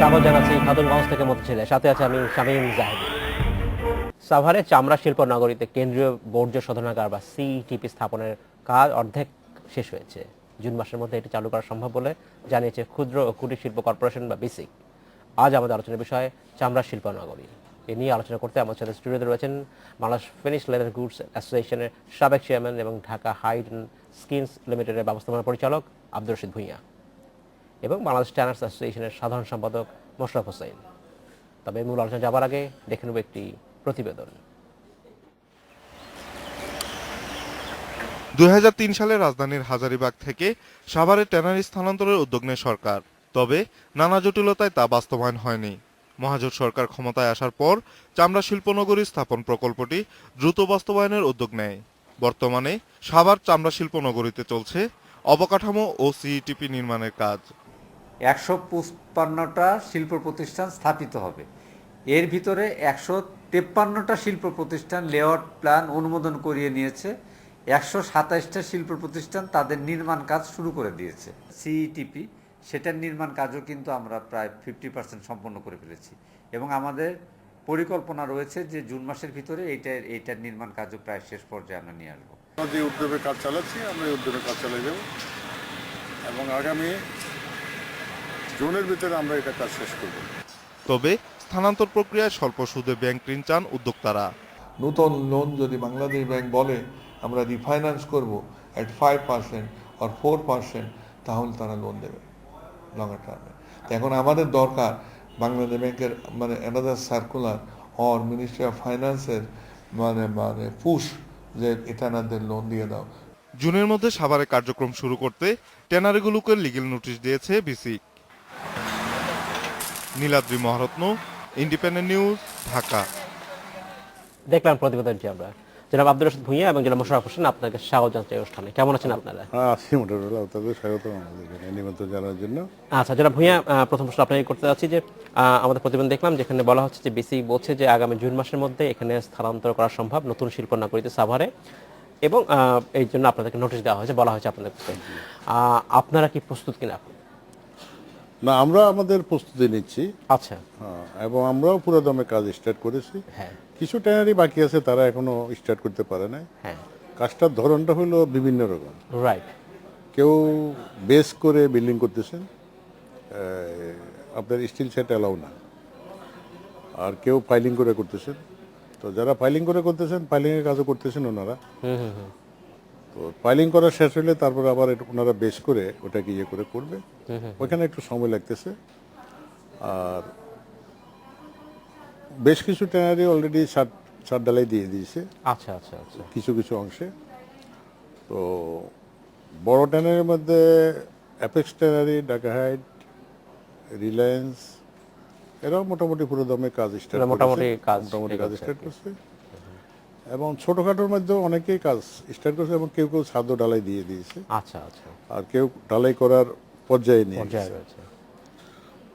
স্বাগত জানাচ্ছি খাতুনগঞ্জ থেকে মতিঝিলে, সাথে আছে আমি শামীম জাহেদ। সাভারে চামড়া শিল্প নগরীতে কেন্দ্রীয় বর্জ্য শোধনাগার বা সিইটিপি স্থাপনের কাজ অর্ধেক শেষ হয়েছে। জুন মাসের মধ্যে এটি চালু করা সম্ভব বলে জানিয়েছে ক্ষুদ্র ও কুটির শিল্প কর্পোরেশন বা বিসিক। আজ আমাদের আলোচনার বিষয় চামড়া শিল্প নগরী। এ নিয়ে আলোচনা করতে আমার সাথে স্টুডিওতে রয়েছেন বাংলাদেশ ফিনিশ লেদার গুডস অ্যাসোসিয়েশনের সাবেক চেয়ারম্যান এবং ঢাকা হাইড অ্যান্ড স্কিনস লিমিটেডের ব্যবস্থাপনা পরিচালক আব্দুর রশিদ ভূঁইয়া এবং বাংলাদেশ ট্যানার্স অ্যাসোসিয়েশনের সাধারণ সম্পাদক মোশাররফ হোসেন। তবে মূল আলোচনা যাবার আগে দেখে নেব একটি প্রতিবেদন। 2003 সালে রাজধানীর হাজারীবাগ থেকে সাভারে ট্যানারি স্থানান্তরের উদ্যোগ নেয় সরকার। তবে নানা জটিলতায় তা বাস্তবায়ন হয়নি। মহাজোট সরকার ক্ষমতায় আসার পর চামড়া শিল্পনগরী স্থাপন প্রকল্পটি দ্রুত বাস্তবায়নের উদ্যোগ নেয়। বর্তমানে সাভার চামড়া শিল্পনগরীতে চলছে অবকাঠামো ও সিইটিপি নির্মাণের কাজ। 155টা শিল্প প্রতিষ্ঠান স্থাপিত হবে। এর ভিতরে 153টা শিল্প প্রতিষ্ঠান লেআউট প্ল্যান অনুমোদন করিয়ে নিয়েছে। 127টা শিল্প প্রতিষ্ঠান তাদের নির্মাণ কাজ শুরু করে দিয়েছে। সিইটিপি সেটার নির্মাণ কাজও কিন্তু আমরা প্রায় 50% সম্পন্ন করে ফেলেছি এবং আমাদের পরিকল্পনা রয়েছে যে জুন মাসের ভিতরে এইটার নির্মাণ কাজও প্রায় শেষ পর্যায়ে আমরা নিয়ে আসবো। যে উদ্যোগে কাজ চালাচ্ছি আমরা এই উদ্যোগে কাজ চালিয়ে যাব এবং আগামী জুনের ভিতরে আমরা এটা কাজ শেষ করব। তবে স্থানান্তর প্রক্রিয়ায় স্বল্প সুদে ব্যাংক ঋণ চান উদ্যোক্তারা। নতুন লোন যদি বাংলাদেশ ব্যাংক বলে আমরা রিফাইন্যান্স করব অ্যাট 5% আর 4%, তাহলে তারা লোন দেবে লঙ্গার টার্মে। এখন আমাদের দরকার বাংলাদেশ ব্যাংকের another circular or ministry of ফাইন্যান্সের পুশ যে এটানাদের লোন দিয়ে দাও। জুনের মধ্যে সাভারে কার্যক্রম শুরু করতে ট্যানারিগুলোকে লিগ্যাল নোটিশ দিয়েছে বিসিক। Niladri Maharatna, independent news, Dhaka. দেখলাম প্রতিবেদনটি আমরা। জনাব আব্দুর রশিদ ভূঁইয়া এবং জনাব মোশাররফ হোসেন, আপনাকে স্বাগত জানাচ্ছি অনুষ্ঠানে। কেমন আছেন আপনারা? আছি মোটামুটি, আপনাদের স্বাগত আমাদের এখানে নিমন্ত্রণ জানার জন্য। আচ্ছা জনাব ভূঁইয়া, প্রথম প্রশ্ন আপনাকে করতে যাচ্ছি যে আমাদের প্রতিবেদন দেখলাম যেখানে বলা হচ্ছে যে বিসিক বলছে যে আগামী জুন মাসের মধ্যে এখানে স্থানান্তর করা সম্ভব নতুন শিল্প নগরীতে সাভারে, এবং এই জন্য আপনাদেরকে নোটিশ দেওয়া হয়েছে, বলা হয়েছে আপনাদেরকে। আপনারা কি প্রস্তুত কিনা? না, আমরা আমাদের প্রস্তুতি নিচ্ছি। আচ্ছা, এবং আমরাও পুরো দমে কাজ স্টার্ট করেছি। হ্যাঁ কিছু ট্যানারি বাকি আছে, তারা এখনো স্টার্ট করতে পারে নাই। হ্যাঁ, কাজটার ধরনটা হলো বিভিন্ন রকম। রাইট। কেউ বেস করে বিল্ডিং করতেছেন, আপনার স্টিল সেট অ্যালাউ না। আর কেউ ফাইলিং করে করতেছেন। তো যারা ফাইলিং করে করতেছেন, ফাইলিংয়ের কাজও করতেছেন ওনারা। তো ফাইলিং করা শেষ হলে তারপর আবার ওনারা বেস করে ওটাকে ইয়ে করে করবে। ওইখানে একটু সময় লাগতেছে। আর বেশ কিছু ট্যানারি অলরেডি ছাদ ডালাই দিয়ে দিয়েছে আচ্ছা আচ্ছা আচ্ছা, কিছু কিছু অংশে। তো বড় ট্যানারির মধ্যে Apex tannery, Dhaka hide, Reliance, এরাও মোটামুটি পুরো দমে কাজ স্টার্ট মোটামুটি কাজ স্টার্ট করছে। এবং ছোটখাটোর মধ্যেও অনেকেই কাজ স্টার্ট করছে এবং কেউ কেউ ছাদও ডালাই দিয়ে দিয়েছে। আচ্ছা আচ্ছা, আর কেউ ডালাই করার পর্যায়ে নিয়ে পর্যায়ে রয়েছে।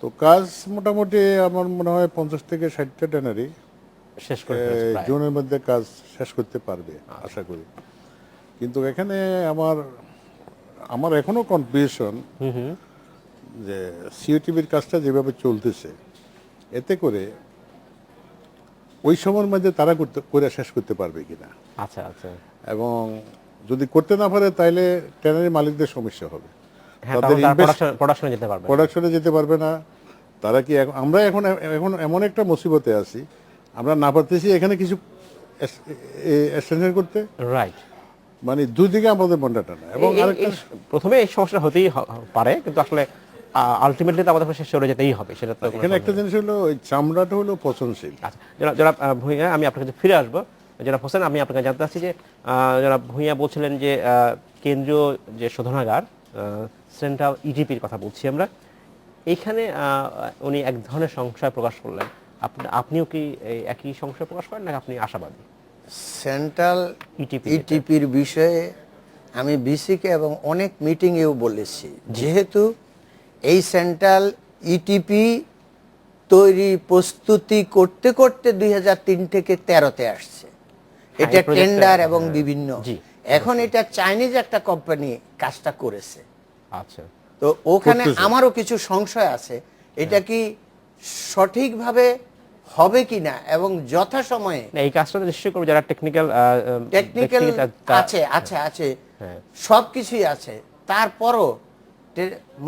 তো কাজ মোটামুটি আমার মনে হয় 50 থেকে 60টা ট্যানারি শেষ করে ফেলেছে প্রায়। জুনের মধ্যে কাজ শেষ করতে পারবে আশা করি। কিন্তু এখানে আমার এখনো কনফিউশন যে সিইটিভির কাজটা যেভাবে চলতেছে, এতে করে ওই সময়ের মধ্যে তারা করে শেষ করতে পারবে কিনা। আচ্ছা আচ্ছা, এবং যদি করতে না পারে তাইলে ট্যানারি মালিকদের সমস্যা হবে। হ্যাঁ, তাহলে তারা প্রোডাকশনে যেতে পারবে, প্রোডাকশনে যেতে পারবে না। তারা কি আমরা এখন এমন একটা মুসিবতে আছি, আমরা না পারতেছি এখানে কিছু এক্সটেনশন করতে। রাইট, মানে দুই দিকে আমাদের মনটা টানা। এবং আরেকটা, প্রথমে এই সমস্যা হতেই পারে, কিন্তু আসলে আলটিমেটলি তো আমাদের শেষ চলে যেতেই হবে, সেটা তো। এখানে একটা জিনিস হলো ওই চামড়াটা হলো পচনশীল। আচ্ছা জনাব ভূঁইয়া, আমি আপনার কাছে ফিরে আসবো। জনাব হোসেন, আমি আপনাকে জানতে চাচ্ছি যে জনাব ভূঁইয়া বলছিলেন যে কেন্দ্রীয় যে শোধনাগার সেন্ট্রাল ইটিপির কথা বলছি আমরা, এইখানে উনি এক ধরনের সংশয় প্রকাশ করলেন। আপনিও কি একই সংশয় প্রকাশ করেন, নাকি আপনি আশাবাদী? সেন্ট্রাল ইটিপির বিষয়ে আমি বিসিকে এবং অনেক মিটিংয়েও বলেছি, যেহেতু এই সেন্ট্রাল ইটিপি তৈরি প্রস্তুতি করতে করতে 2003 থেকে 13তে আসছে। এটা টেন্ডার এবং বিভিন্ন, এখন এটা চাইনিজ একটা কোম্পানি কাজটা করেছে। আচ্ছা, তো ওখানে আমারও কিছু সংশয় আছে, এটা কি সঠিকভাবে হবে কিনা এবং যথাসময়ে না, এই কাজটা তো নিশ্চয়ই করবে যারা টেকনিক্যাল টেকনিক্যাল আছে আছে আছে হ্যাঁ। সব কিছুই আছে, তারপরও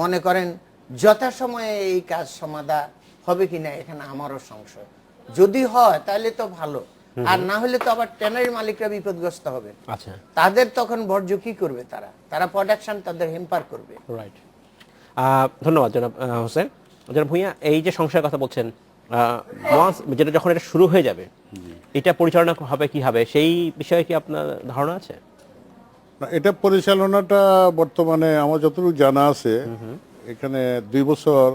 মনে করেন যথাসময়ে এই কাজ সমাধা হবে কিনা এখানে আমারও সংশয়। যদি হয় তাহলে তো ভালো, আর না হলে তো আবার ট্যানারি মালিকরা বিপদগ্রস্ত হবে। আচ্ছা, তাদের তখন বর্জ্য কি করবে? তারা প্রোডাকশন তাদের হেম্পার করবে। রাইট। ধন্যবাদ জনাব হোসেন। জনাব ভূঁইয়া, এই যে সংশয়ের কথা বলছেন, যেটা যখন এটা শুরু হয়ে যাবে, এটা পরিচালনা হবে কি হবে সেই বিষয়ে কি আপনার ধারণা আছে? না, এটা পরিচালনাটা বর্তমানে আমার যতটুকু জানা আছে, এখানে 2 বছর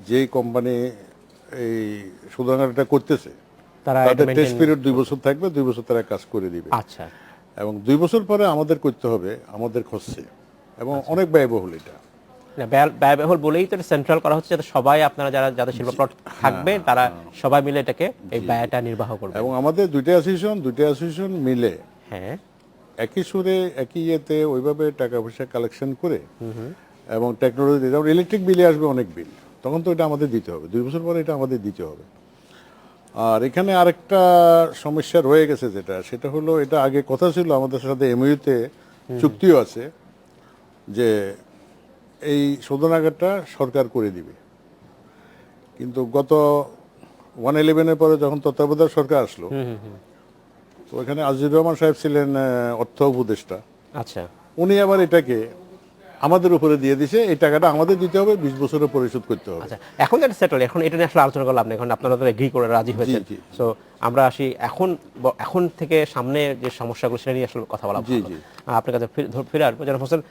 যেই কোম্পানি এই শোধনাগারটা করতেছে তারা তাদের এটা টেস্ট maintain- পিরিয়ড 2 বছর থাকবে, 2 বছর তারা কাজ করে দিবে। আচ্ছা, এবং 2 বছর পরে আমাদের করতে হবে আমাদের খরচে, এবং অনেক ব্যয়বহুল এটা। না, ব্যয়বহুল বলেই তো সেন্ট্রাল করা হচ্ছে, যাতে সবাই আপনারা যাদের শিল্প প্লট থাকবে তারা সবাই মিলে এটাকে এই ব্যয়টা নির্বাহ করবে। এবং আমাদের দুইটা অ্যাসোসিয়েশন মিলে হ্যাঁ, একই সুরে একই ইয়েতে ওইভাবে টাকা পয়সা কালেকশন করে এবং টেকনোলজি, যেমন ইলেকট্রিক বিলে আসবে অনেক বিল, তখন তো এটা আমাদের দিতে হবে, 2 বছর পরে এটা আমাদের দিতে হবে। আর এখানে আরেকটা সমস্যা রয়ে গেছে, সেটা হলো, এটা আগে কথা ছিল আমাদের সাথে এমইউতে চুক্তিও আছে যে এই শোধনাগারটা সরকার করে দিবে, কিন্তু গত 111-এর পরে যখন তত্ত্বাবধায়ক সরকার আসলো, তো এখানে আজিজুর রহমান সাহেব ছিলেন অর্থ উপদেষ্টা, আচ্ছা, উনি আবার এটাকে আমাদের উপরে দিয়ে দিছে, এই টাকাটা আমাদের দিতে হবে, 20 বছরে পরিশোধ করতে হবে। আচ্ছা। এখন এটা সেটেল, এখন এটা নিয়ে আসলে আলোচনা করলাম না, এখন আপনারা তো এগ্রি করে রাজি হয়েছেন। জি। সো আমরা আসি এখন থেকে সামনে যে সমস্যাগুলো সেটা নিয়ে আসলে কথা বলা জি, ভালো। জি। আপনার কাছে ফিরে আসবো জনাব হোসেন।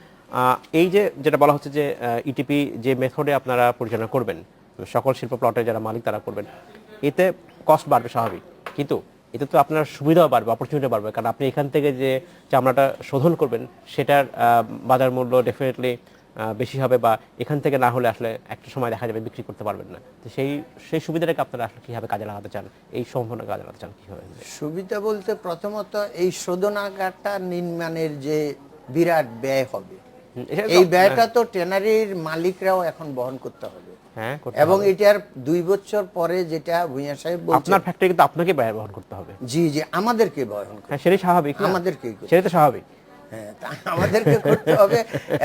এই যে যেটা বলা হচ্ছে যে ইটিপি যে মেথডে আপনারা পরিচালনা করবেন, সকল শিল্প প্লটের যারা মালিক তারা করবেন, এতে কস্ট বাড়বে স্বাভাবিক, কিন্তু এতে তো আপনার সুবিধাও বাড়বে, অপরচুনিটি বাড়বে, কারণ আপনি এখান থেকে যে চামড়াটা শোধন করবেন সেটার বাজার মূল্য ডেফিনেটলি বেশি হবে, বা এখান থেকে না হলে আসলে একটা সময় দেখা যাবে বিক্রি করতে পারবেন না। তো সেই সুবিধাটাকে আপনারা আসলে কিভাবে কাজে লাগাতে চান, এই সম্ভাবনা কাজে লাগাতে চান কিভাবে? সুবিধা বলতে প্রথমত এই শোধনাগারটা নির্মাণের যে বিরাট ব্যয় হবে, এটা তো- এই ব্যয়টা তো ট্যানারির মালিকরাও এখন বহন করতে হবে। হ্যাঁ, করতে এবং হবে। এটার 2 বছর পরে যেটা ভূঁইয়া সাহেব বলছেন, আপনার ফ্যাক্টরি কিন্তু আপনাকে ব্যয় বহন করতে হবে। জি আমাদেরকে বহন করতে, হ্যাঁ, সেটাই স্বাভাবিক না? আমাদেরকেই করতে। সেটাই তো স্বাভাবিক। হ্যাঁ, তা আমাদেরকে করতে হবে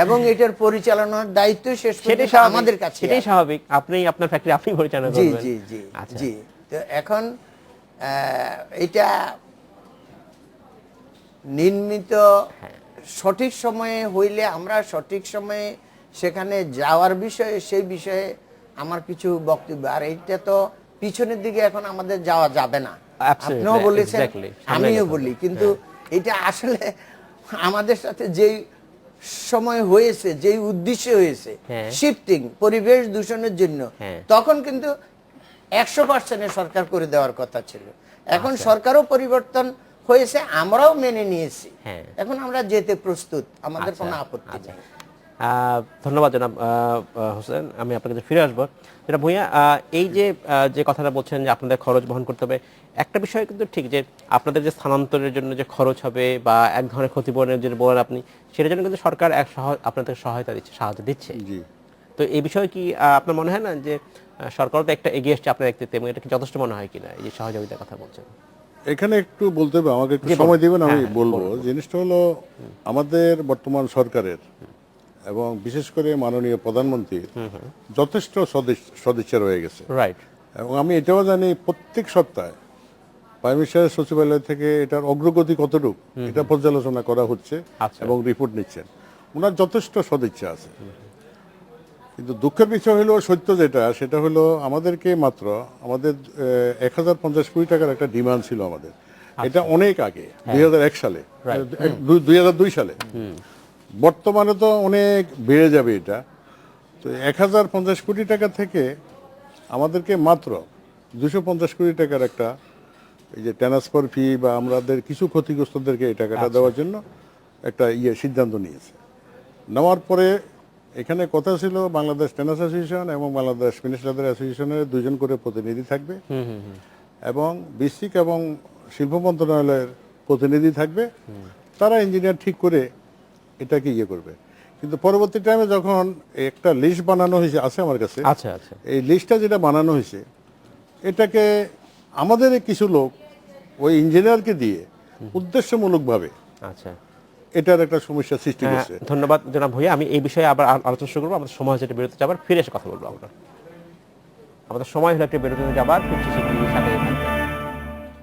এবং এটার পরিচালনার দায়িত্ব শেষ সেটাই পর্যন্ত স্বাভাবিক, আমাদের কাছে সেটাই আছে। স্বাভাবিক। আপনি আপনার ফ্যাক্টরি আপনি পরিচালনা জি করবেন। জি জি আচ্ছা। জি। তো এখন এটা নির্মিত সঠিক সময়ে হইলে আমরা সঠিক সময়ে সেখানে যাওয়ার বিষয়ে, সেই বিষয়ে আমার কিছু বক্তব্য। আর এইটা তো পিছনের দিকে এখন আমাদের যাওয়া যাবে না, Absolutely, আপনিও বলেছেন, exactly, সামনে আমিও এগোতে হবে। বলি, কিন্তু এটা আসলে আমাদের সাথে যেই সময় হয়েছে, যেই উদ্দেশ্য হয়েছে হ্যাঁ। শিফটিং, পরিবেশ দূষণের জন্য, হ্যাঁ। তখন কিন্তু 100% সরকার করে দেওয়ার কথা ছিল। এখন আচ্ছা। সরকারও পরিবর্তন হয়েছে, আমরাও মেনে নিয়েছি। হ্যাঁ। এখন আমরা যেতে প্রস্তুত, আমাদের কোনো আচ্ছা, আপত্তি আচ্ছা। নেই। ধন্যবাদ জনাব হোসেন, আমি আপনার কাছে ফিরে আসবো। যেটা ভূঁইয়া, এই যে কথাটা বলছেন যে আপনাদের খরচ বহন করতে হবে, একটা বিষয় কিন্তু ঠিক যে আপনাদের যে স্থানান্তরের জন্য যে খরচ হবে বা এক ধরনের ক্ষতিপূরণের যে বলেন আপনি, সেটার জন্য কিন্তু সরকার আপনাদের সহায়তা দিচ্ছে, সাহায্য দিচ্ছে। জি, তো এই বিষয়ে কি আপনার মনে হয় না যে সরকারও তো একটা এগিয়ে এসছে আপনার নেতৃত্বে, এবং এটা কি যথেষ্ট মনে হয় কিনা, এই যে সহযোগিতার কথা বলছেন? এখানে একটু বলতে হবে, আমাকে একটু জি, বলুন। সময় দিবেন, আমি হ্যাঁ, বলবো। বলুন। জিনিসটা হলো, আমাদের বর্তমান সরকারের এবং বিশেষ করে মাননীয় প্রধানমন্ত্রীর যথেষ্ট সদিচ্ছা রয়ে গেছে। রাইট। এবং আমি এটাও জানি প্রত্যেক সপ্তাহে প্রাইম মিনিস্টারের সচিবালয় থেকে এটার অগ্রগতি কতটুকু এটা পর্যালোচনা করা হচ্ছে আচ্ছা। এবং রিপোর্ট নিচ্ছেন। ওনার যথেষ্ট সদিচ্ছা আছে, কিন্তু দুঃখের বিষয় হলো, সত্য যেটা, সেটা হলো আমাদেরকে মাত্র আমাদের 1050 কোটি টাকার একটা ডিমান্ড ছিল আমাদের। এটা অনেক আগে, 2001 সালে, 2002 সালে। বর্তমানে তো অনেক বেড়ে যাবে এটা। তো 1050 কোটি টাকা থেকে আমাদেরকে মাত্র 250 কোটি টাকার একটা, এই যে ট্রান্সফার ফি বা আমাদের কিছু ক্ষতিগ্রস্তদেরকে এই টাকাটা দেওয়ার জন্য একটা সিদ্ধান্ত নিয়েছে। নেওয়ার পরে এখানে কথা ছিল বাংলাদেশ টেনার্স অ্যাসোসিয়েশন এবং বাংলাদেশ মিনিস্টারদের অ্যাসোসিয়েশনের 2 জন করে প্রতিনিধি থাকবে, এবং বেসিক এবং শিল্প মন্ত্রণালয়ের প্রতিনিধি থাকবে। তারা ইঞ্জিনিয়ার ঠিক করে এটাকে করবে। কিন্তু পরবর্তী টাইমে যখন একটা লিস্ট বানানো হয়েছে আছে আমার কাছে, আচ্ছা আচ্ছা এই লিস্টটা যেটা বানানো হয়েছে এটাকে আমাদের কিছু লোক ওই ইঞ্জিনিয়ারকে দিয়ে উদ্দেশ্যমূলকভাবে আচ্ছা। এটার একটা সমস্যা সৃষ্টি হ্যাঁ, করছে। ধন্যবাদ জনাব ভূঁইয়া। আমি এই বিষয়ে আবার আলোচনা শুরু করবো। আমাদের সময় হচ্ছে একটা বিরতি যাবার, ফিরে এসে কথা বলবো আমরা। আমাদের সময় হলো একটা বিরতি যাবার, ফিরছি শিগগিরই, সাথে